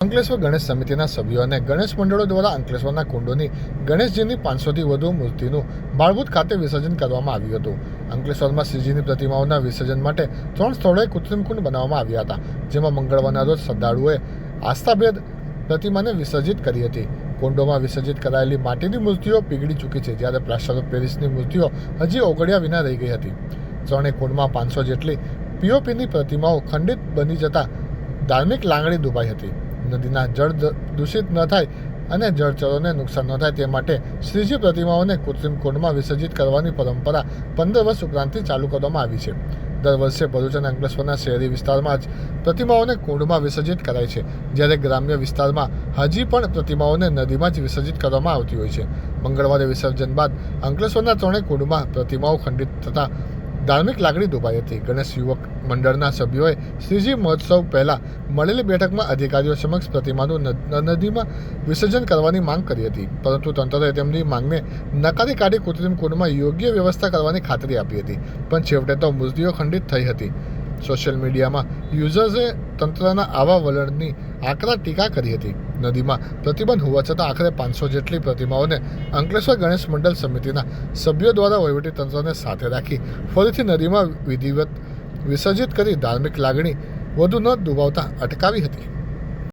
અંકલેશ્વર ગણેશ સમિતિના સભ્યો અને ગણેશ મંડળો દ્વારા અંકલેશ્વરના કુંડોની ગણેશજીની 500થી વધુ મૂર્તિનું બાળભૂત ખાતે વિસર્જન કરવામાં આવ્યું હતું. અંકલેશ્વરમાં શ્રીજીની પ્રતિમાઓના વિસર્જન માટે 3 સ્થળોએ કૃત્રિમ કુંડ બનાવવામાં આવ્યા હતા, જેમાં મંગળવારના રોજ શ્રદ્ધાળુઓએ આસ્થાભેર પ્રતિમાને વિસર્જિત કરી હતી. કુંડોમાં વિસર્જિત કરાયેલી માટીની મૂર્તિઓ પીગળી ચૂકી છે, જ્યારે પ્લાસ્ટર ઓફ પેરિસની મૂર્તિઓ હજી ઓગળ્યા વિના રહી ગઈ હતી. ત્રણેય કુંડમાં 500 જેટલી પીઓપીની પ્રતિમાઓ ખંડિત બની જતા ધાર્મિક લાગણી દુભાઈ હતી. નદીના જળ દૂષિત ન થાય અને જળચરોને નુકસાન ન થાય તે માટે શ્રીજી પ્રતિમાઓને કૃત્રિમ કુંડમાં વિસર્જિત કરવાની પરંપરા 15 વર્ષ ઉપરાંતથી ચાલુ કરવામાં આવી છે. દર વર્ષે ભરૂચ અને અંકલેશ્વરના શહેરી વિસ્તારમાં જ પ્રતિમાઓને કુંડમાં વિસર્જિત કરાય છે, જ્યારે ગ્રામ્ય વિસ્તારમાં હજી પણ પ્રતિમાઓને નદીમાં જ વિસર્જિત કરવામાં આવતી હોય છે. મંગળવારે વિસર્જન બાદ અંકલેશ્વરના ત્રણેય કુંડમાં પ્રતિમાઓ ખંડિત થતાં ધાર્મિક લાગણી દુભાઈ હતી. ગણેશ યુવક મંડળના સભ્યોએ શ્રીજી મહોત્સવ પહેલા મળેલી બેઠકમાં અધિકારીઓ સમક્ષ પ્રતિમાનું નદીમાં વિસર્જન કરવાની માંગ કરી હતી, પરંતુ તંત્રએ તેમની માંગને નકારી કાઢી કૃત્રિમ કુંડમાં યોગ્ય વ્યવસ્થા કરવાની ખાતરી આપી હતી. પણ છેવટે તો મૂર્તિઓ ખંડિત થઈ હતી. સોશિયલ મીડિયામાં યુઝર્સે તંત્રના આવા વલણની આકરા ટીકા કરી હતી. નદીમાં પ્રતિબંધ હોવા છતાં આખરે 500 જેટલી પ્રતિમાઓને અંકલેશ્વર ગણેશ મંડળ સમિતિના સભ્યો દ્વારા વહીવટીતંત્રને સાથે રાખી ફરીથી નદીમાં વિધિવત વિસર્જિત કરી ધાર્મિક લાગણી વધુ ન દુભાવતા અટકાવી હતી.